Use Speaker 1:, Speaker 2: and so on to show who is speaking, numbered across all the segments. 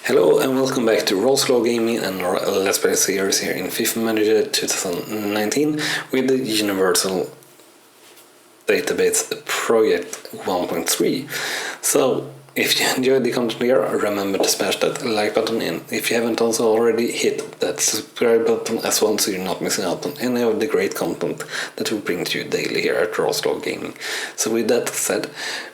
Speaker 1: Hello and welcome back to Rawslowgaming and our Let's Play series here in Fifa Manager 2019 with the Universal Database Project 1.3. So, if you enjoyed the content here, remember to smash that like button, and if you haven't also already, hit that subscribe button as well so you're not missing out on any of the great content that we bring to you daily here at Rawslowgaming. So with that said,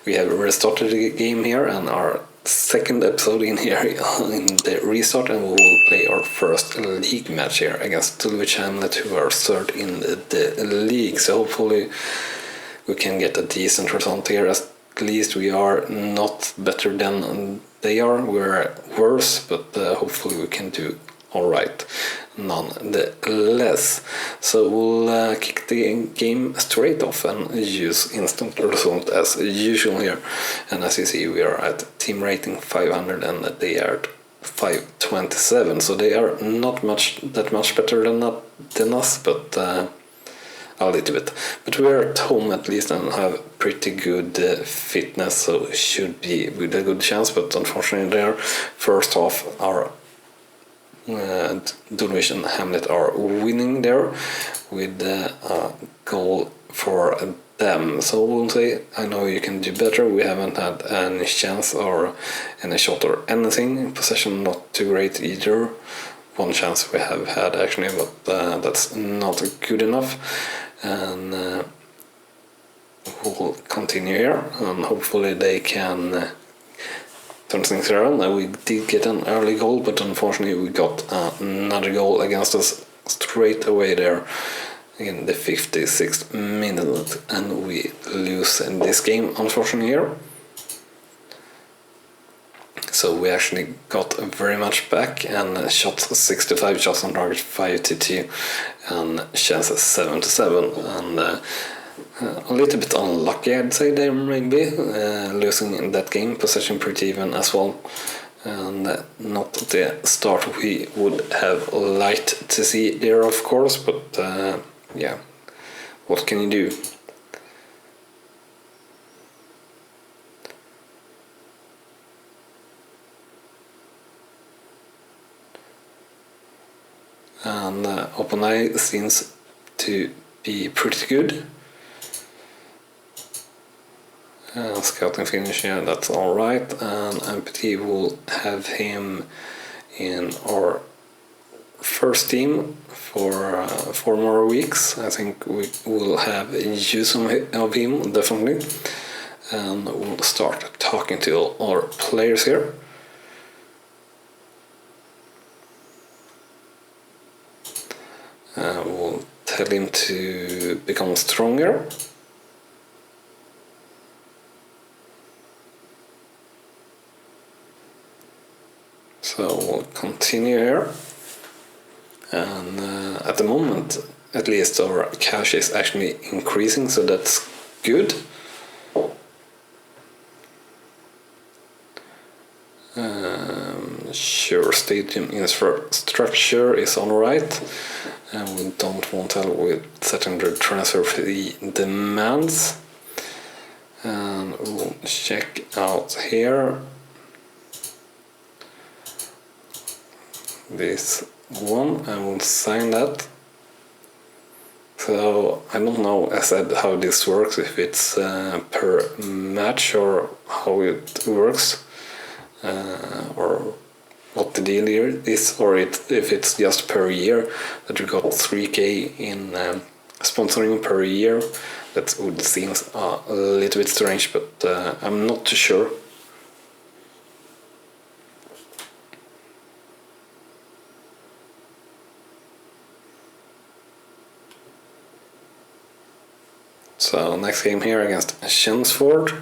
Speaker 1: we have restarted the game here and our second episode in here in the restart, and we will play our first league match here against Dulwich Hamlet, who are third in the league. So hopefully we can get a decent result here. At least we are not better than they are, we're worse, but hopefully we can do alright nonetheless. So we'll kick the game straight off and use instant result as usual here. And as you see, we are at team rating 500 and they are at 527, so they are not that much better than us, but a little bit. But we are at home at least and have pretty good fitness, so should be with a good chance. But unfortunately their first half our Dulwich and Hamlet are winning there with a goal for them. So we'll say, I know you can do better. We haven't had any chance or any shot or anything. Possession not too great either. One chance we have had actually, but that's not good enough. And we'll continue here and hopefully they can turn things around. We did get an early goal, but unfortunately we got another goal against us straight away there in the 56th minute, and we lose in this game unfortunately here. So we actually got very much back and shot 65 shots on target, 5-2 and chances 7-7, and a little bit unlucky I'd say there maybe, losing in that game. Possession pretty even as well, and not the start we would have liked to see there of course, but yeah, what can you do? And OpenAI seems to be pretty good. Scouting finish, yeah, that's alright. And MPT will have him in our first team for 4 more weeks. I think we will have use of him definitely. And we'll start talking to all our players here. We'll tell him to become stronger. So we'll continue here. And at the moment, at least, our cash is actually increasing, so that's good. Sure, stadium infrastructure is alright. And we don't want help with setting the transfer fee demands. And we'll check out here this one and we'll sign that. So I don't know, as I said, how this works, if it's per match or how it works, or what the deal here is, or if it's just per year, that we got 3k in sponsoring per year. That would seem a little bit strange, but I'm not too sure. So next game here against Chelmsford,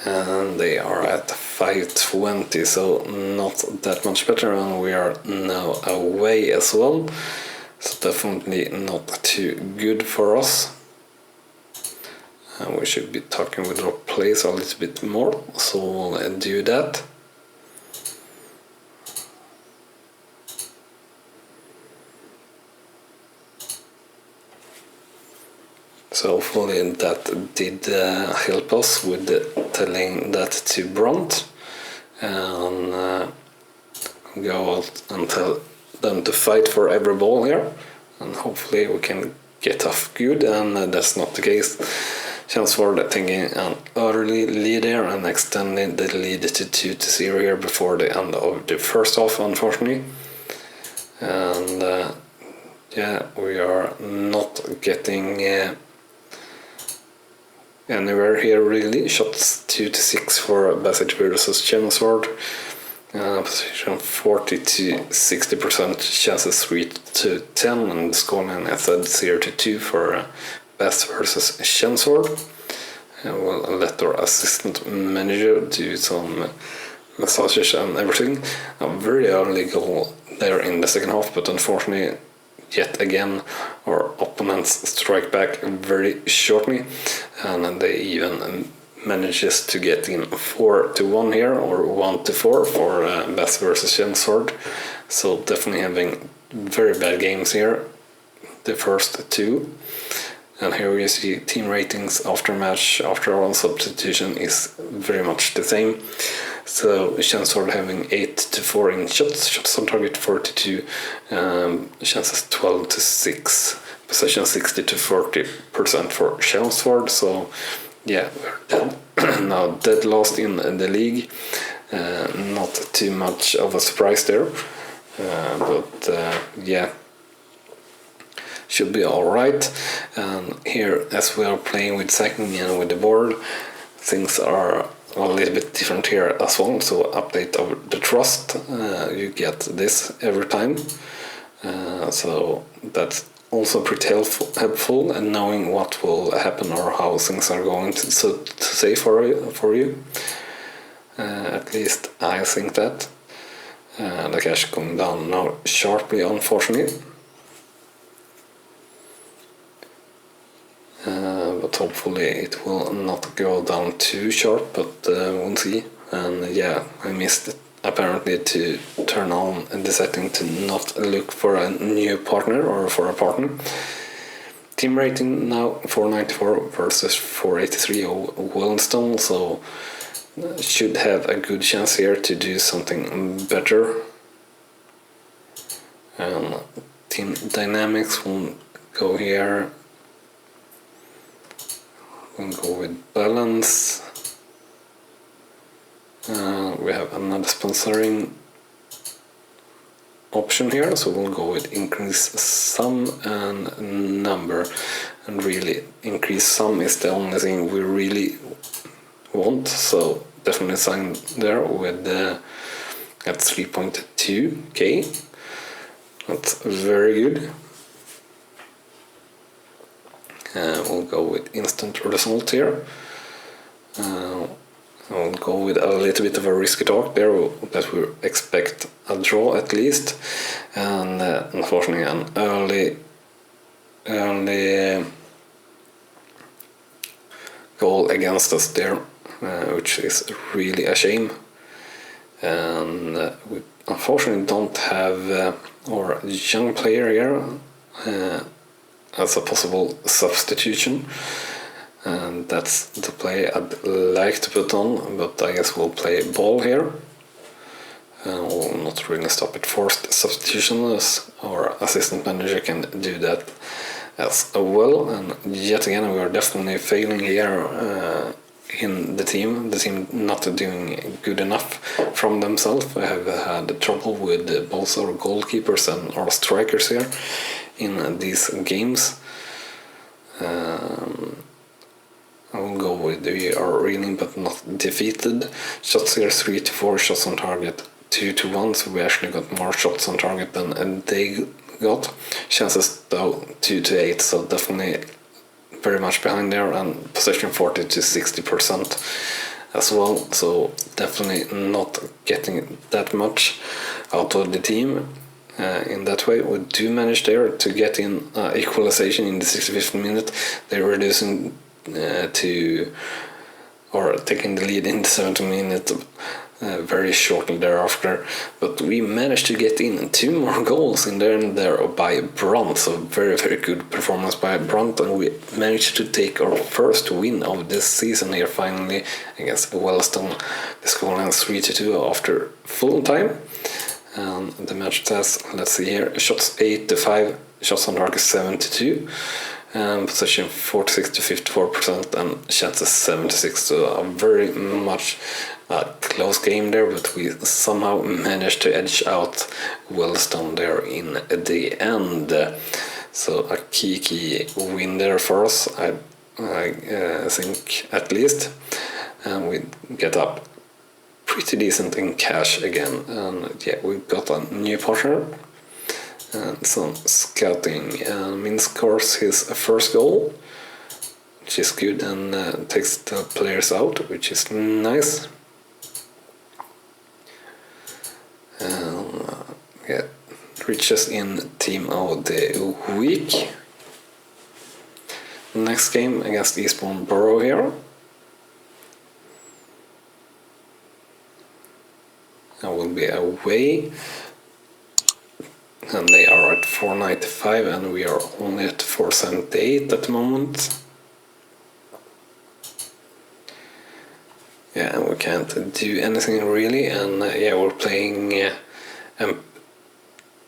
Speaker 1: and they are at 520, so not that much better, and we are now away as well, so definitely not too good for us. And we should be talking with our players a little bit more, so we'll do that. So hopefully that did help us with telling that to Brunt. And go out and tell them to fight for every ball here, and hopefully we can get off good, and that's not the case. Chelmsford taking an early lead here and extending the lead to 2-0 here before the end of the first half, unfortunately. And yeah, we are not getting anywhere here really. Shots 2-6 for Bassett versus Chelmsford. Position 40-60%, chances 3-10, and scoreline I said 0-2 for Bass versus Chelmsford. We'll let our assistant manager do some massages and everything. A very early goal there in the second half, but unfortunately, yet again, our opponents strike back very shortly, and they even manages to get in 4-1 here, or 1-4 for Bass versus Chelmsford. So definitely having very bad games here, the first two. And here you see team ratings after match, after one substitution is very much the same. So Chelmsford having 8-4 in shots on target 42, chances 12-6, possession 60-40% for Chelmsford. So yeah, we're now dead last in the league. Not too much of a surprise there, but yeah, should be alright. And here, as we are playing with sacking and with the board, things are a little bit different here as well. So update of the trust, you get this every time. So that's also pretty helpful, and knowing what will happen or how things are going to say for you. At least I think that. The cash going down now sharply, unfortunately. But hopefully it will not go down too sharp, but we'll see. And yeah, I missed it apparently to turn on the setting to not look for a new partner or for a partner. Team rating now 494 versus 483 of Wellington, so should have a good chance here to do something better. And team dynamics will go here. We'll go with balance. We have another sponsoring option here, so we'll go with increase sum and number. And really, increase sum is the only thing we really want, so definitely sign there with at 3.2k. That's very good. We'll go with instant result here. I'll go with a little bit of a risky talk there, that we expect a draw at least, and unfortunately an early goal against us there, which is really a shame. And we unfortunately don't have our young player here as a possible substitution. And that's the play I'd like to put on, but I guess we'll play ball here. We'll not really stop at forced substitution, as our assistant manager can do that as well. And yet again, we are definitely failing here in the team not doing good enough from themselves. We have had trouble with both our goalkeepers and our strikers here in these games. I will go with we are reeling but not defeated. Shots here 3-4, shots on target 2-1, so we actually got more shots on target than they got. Chances though 2-8, so definitely very much behind there, and possession 40-60% as well, so definitely not getting that much out of the team. In that way, we do manage there to get in equalization in the 65th minute. They're reducing taking the lead in the 70th minute very shortly thereafter, but we managed to get in 2 more goals in there by Brunt, so very good performance by Brunt, and we managed to take our first win of this season here finally against Wellington. The scoreline 3-2 after full time, And the match stats, let's see here, shots 8-5, shots on target 7-2, possession 46-54%, and chances 76. So a very much close game there, but we somehow managed to edge out Wellstone there in the end. So a key win there for us, I think, at least. And we get up pretty decent in cash again. And yeah, we got a new partner and some scouting. Min scores his first goal, which is good, and takes the players out, which is nice. Yeah, reaches in team of the week. Next game against Eastbourne Borough here. I will be away, and they are at 495 and we are only at 478 at the moment. Yeah, and we can't do anything really, and yeah, we're playing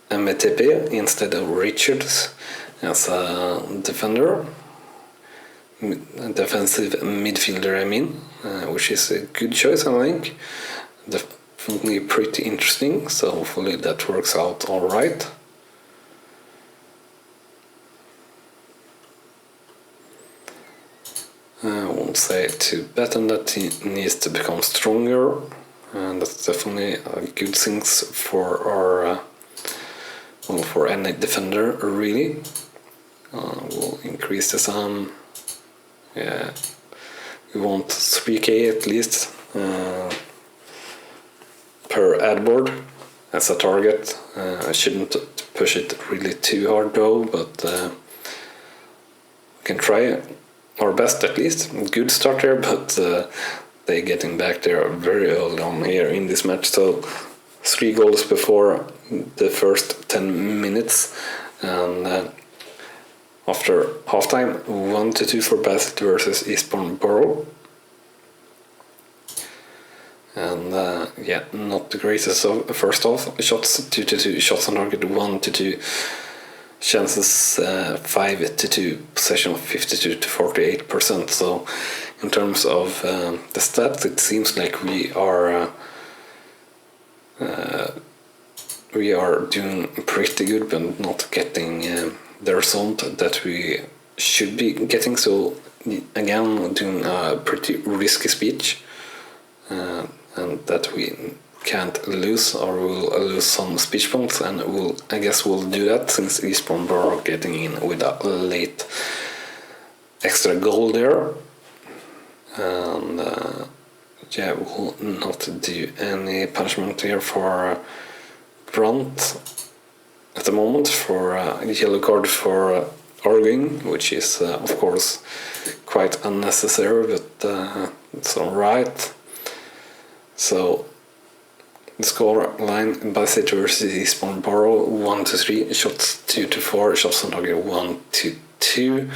Speaker 1: MTP instead of Richards as a defender, defensive midfielder I mean, which is a good choice I think. Definitely pretty interesting, so hopefully that works out alright. I won't say to bet on that he needs to become stronger, and that's definitely a good thing for our for any defender really. We'll increase the sum. Yeah, we want 3k at least per ad board as a target. I shouldn't push it really too hard though, but we can try our best at least. Good start there, but they getting back there very early on here in this match. So 3 goals before the first 10 minutes, and after halftime 1-2 for Bassett versus Eastbourne Borough. And yeah, not the greatest of first half. Shots 2-2, shots on target 1-2, chances 5-2, possession 52-48%. So in terms of the stats, it seems like we are doing pretty good, but not getting the result that we should be getting. So again, doing a pretty risky speech, and that we can't lose, or we'll lose some speech points, and I guess we'll do that since Eastbourne Borough getting in with a late extra goal there. And yeah, we'll not do any punishment here for Brunt at the moment for a yellow card for arguing, which is of course quite unnecessary, but it's alright. So the score line: Bassett versus Eastbourne Borough 1-3, shots 2-4, shots on target 1-2,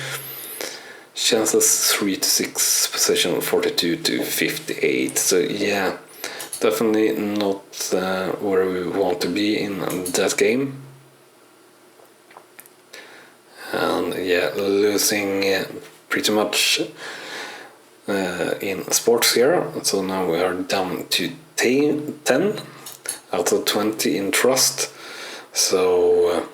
Speaker 1: chances 3-6, possession 42-58. So yeah, definitely not where we want to be in that game. And yeah, losing pretty much in sports here. So now we are down to 10 out of 20 in trust. So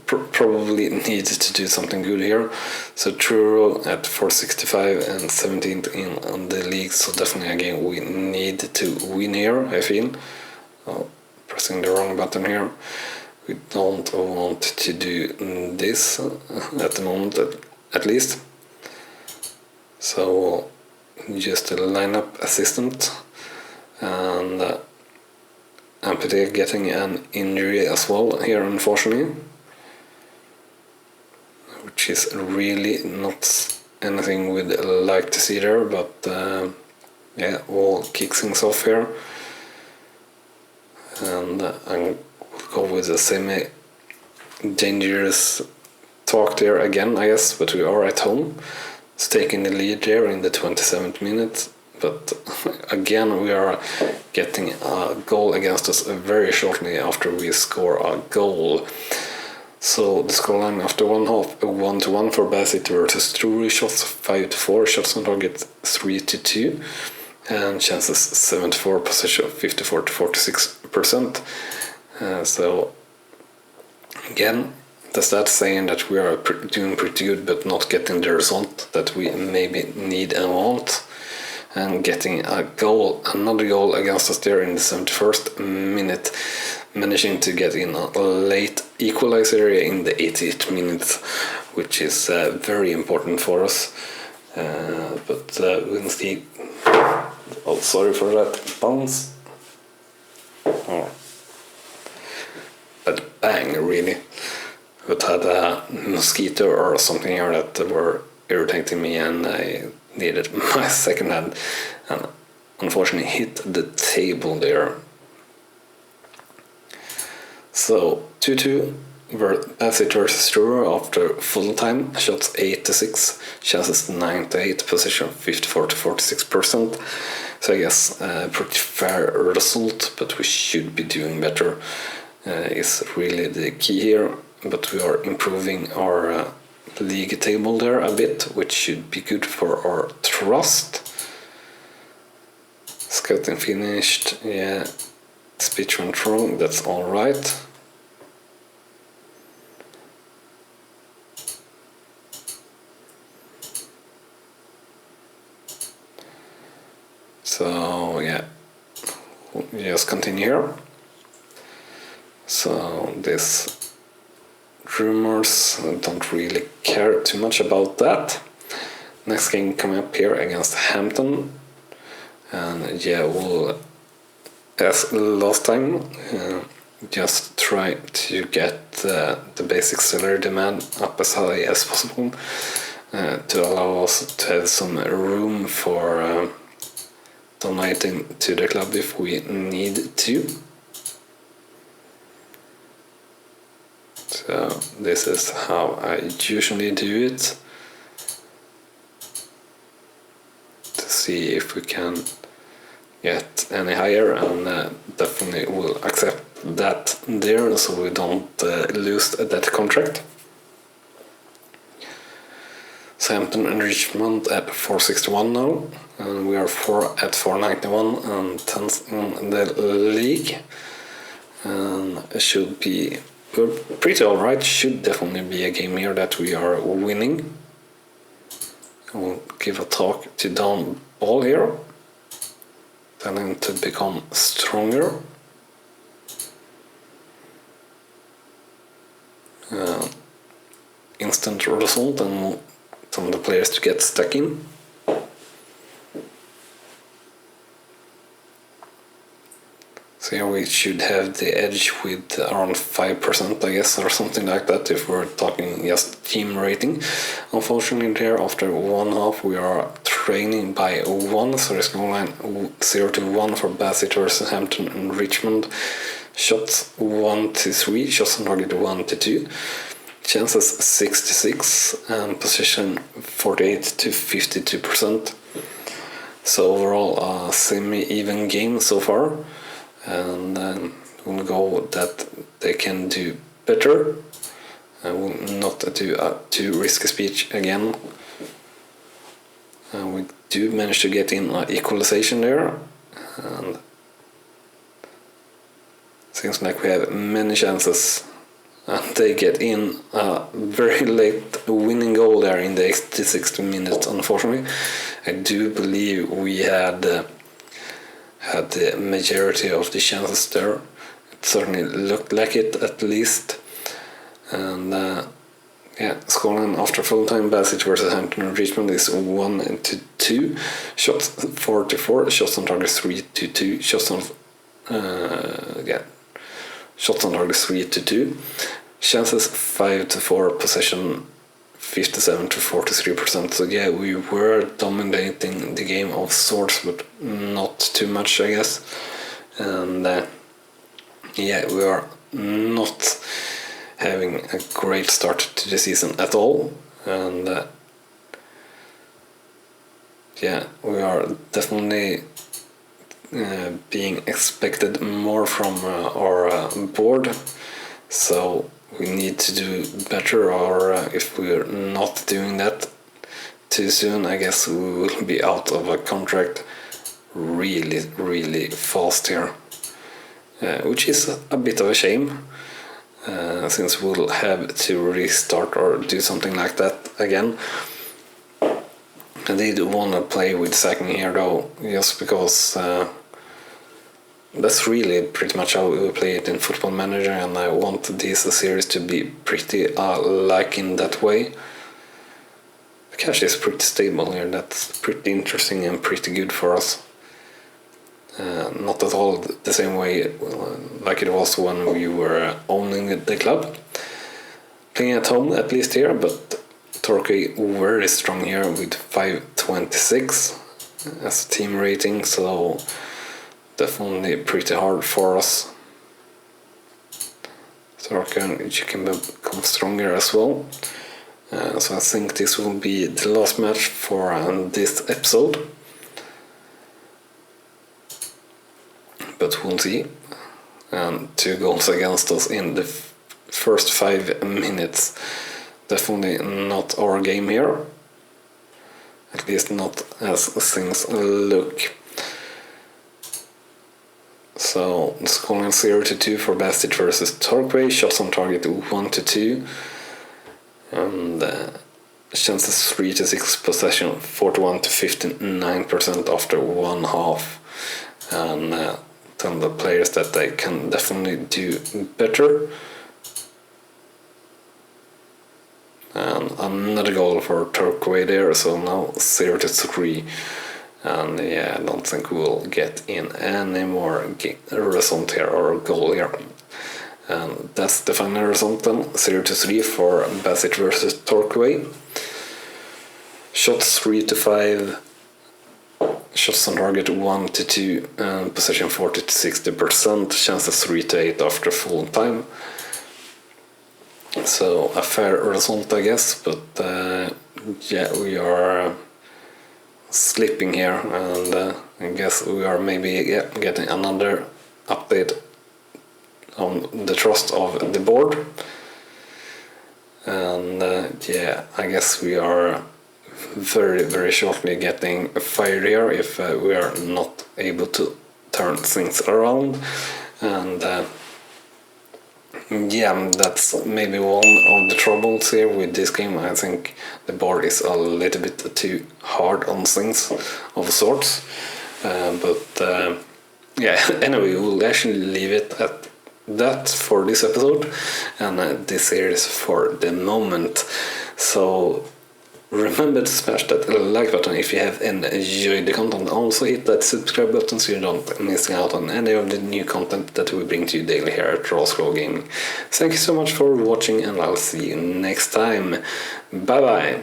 Speaker 1: probably needed to do something good here. So Truro at 465 and 17th in the league. So definitely again we need to win here, I feel. Pressing the wrong button here. We don't want to do this at the moment, at least. So just a lineup assistant, and Ampete getting an injury as well here, unfortunately, which is really not anything we'd like to see there, but yeah, we'll kick things off here, and I'll go with a semi-dangerous talk there again, I guess, but we are at home. It's taking the lead there in the 27th minute, but again we are getting a goal against us very shortly after we score a goal. So the scoreline after one half, 1-1 for Bassett versus Drury, shots 5-4, shots on target 3-2, and chances 74, possession 54-46%. So again, the stats saying that we are doing pretty good but not getting the result that we maybe need and want. And getting another goal against us there in the 71st minute, managing to get in a late equalizer in the 88th minute, which is very important for us. But we'll see. Oh, sorry for that bounce. Oh. But bang, really. But had a mosquito or something here that were irritating me, and I needed my second hand, and unfortunately hit the table there. So 2-2 Bassett versus Drury after full time, shots 8-6, chances 9-8, possession 54-46%. So I guess pretty fair result, but we should be doing better is really the key here. But we are improving our league table there a bit, which should be good for our trust. Scouting finished, yeah. Speech went wrong, that's alright. So yeah, we'll just continue here. So this rumors, I don't really care too much about that. Next game coming up here against Hampton, and yeah, we'll, as last time, just try to get the basic salary demand up as high as possible to allow us to have some room for donating to the club if we need to. So this is how I usually do it, to see if we can get any higher, and definitely will accept that there, so we don't lose that contract. Southampton and Richmond at 461 now, and we are at 491 and 10th in the league, and it should be pretty alright. Should definitely be a game here that we are winning. We'll give a talk to Don Ball here, telling him to become stronger. Instant result, and some of the players to get stuck in. So here we should have the edge with around 5%, I guess, or something like that, if we're talking just team rating. Unfortunately there, after one half, we are trailing by 1, so the scoreline 0-1 for Bassett versus Hampton and Richmond. Shots 1-3, shots on target 1-2. Chances 66 and possession 48-52%. So overall a semi-even game so far, and we'll go that they can do better. I will not do a too risky speech again. We do manage to get in an equalization there, and seems like we have many chances. And they get in a very late winning goal there in the 86th minute, unfortunately. I do believe we had the majority of the chances there. It certainly looked like it, at least. And yeah, scoring after full time, Bassett versus Hampton and Richmond is 1-2. Shots 4-4, shots on target 3-2, shots on shots on target 3-2, chances 5-4, possession 57-43%. So yeah, we were dominating the game of sorts, but not too much, I guess. And yeah, we are not having a great start to the season at all. And yeah, we are definitely being expected more from our board, so we need to do better, or if we're not doing that too soon, I guess we will be out of a contract really fast here, which is a bit of a shame, since we'll have to restart or do something like that again. I did want to play with sacking here though, just because that's really pretty much how we play it in Football Manager, and I want this series to be pretty like in that way. The cash is pretty stable here, that's pretty interesting and pretty good for us. Not at all the same way like it was when we were owning the club. Playing at home at least here, but Turkey very strong here with 526 as a team rating, so definitely pretty hard for us. Turkey can become stronger as well. So I think this will be the last match for this episode. But we'll see. 2 goals against us in the first 5 minutes. Definitely not our game here. At least not as things look. So scoring 0-2 for Basic versus Torquay. Shots on target 1-2. And chances 3-6, possession 41-59% after 1 half. And tell the players that they can definitely do better. And another goal for Turquay there, so now 0-3. And yeah, I don't think we'll get in any more result here or goal here. And that's the final result then, 0-3 for Basic versus Torquay. Shots 3-5. Shots on target 1-2, possession 40-60%, chances 3-8 after full time. So a fair result, I guess, but yeah, we are slipping here, and I guess we are maybe getting another update on the trust of the board. And yeah, I guess we are very shortly getting fired here if we are not able to turn things around. And yeah, that's maybe one of the troubles here with this game. I think the board is a little bit too hard on things of sorts, but yeah, anyway, we'll actually leave it at that for this episode and this series for the moment. So remember to smash that like button if you have enjoyed the content. Also hit that subscribe button so you don't miss out on any of the new content that we bring to you daily here at Rawslowgaming. Thank you so much for watching, and I'll see you next time. Bye bye.